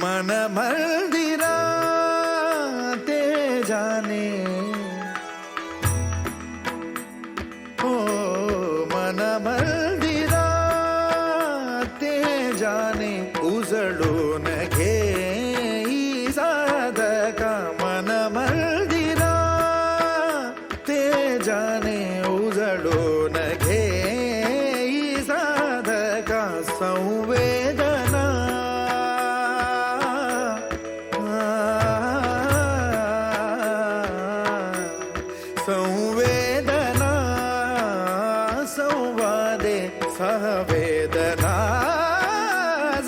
मन मंदिरा ते जाने हो मन मंदिरा ते जाने उजळून घे साधका मन मंदिरा ते जाने उजळून घे साधका संवेदना संवेदना संवादे सहवेदना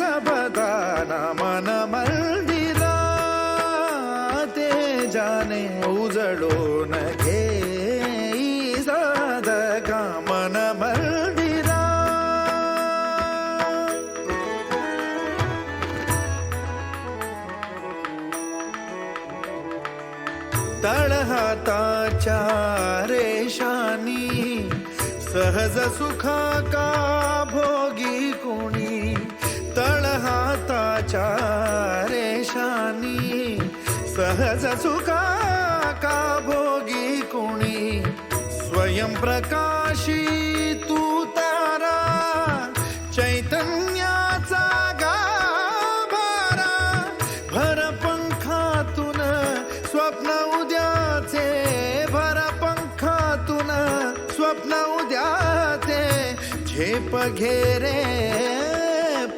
जबदाना मन मंदिरा ते जाने उजळून घे साधका मन मंदिरा तळहाताच्या रेषानी सहज सुखा का भोगी कोणी तळहाताच्या रेषानी सहज सुखा का भोगी कोणी स्वयं प्रकाशी तू तारा चैतन्याचा गाभारा भर पंखातून स्वप्न उद्याचे भर पंखातून स्वप्न उद्याचे झेप घेरे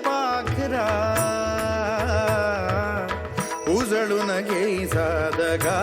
पाखरा उजळून घे साधका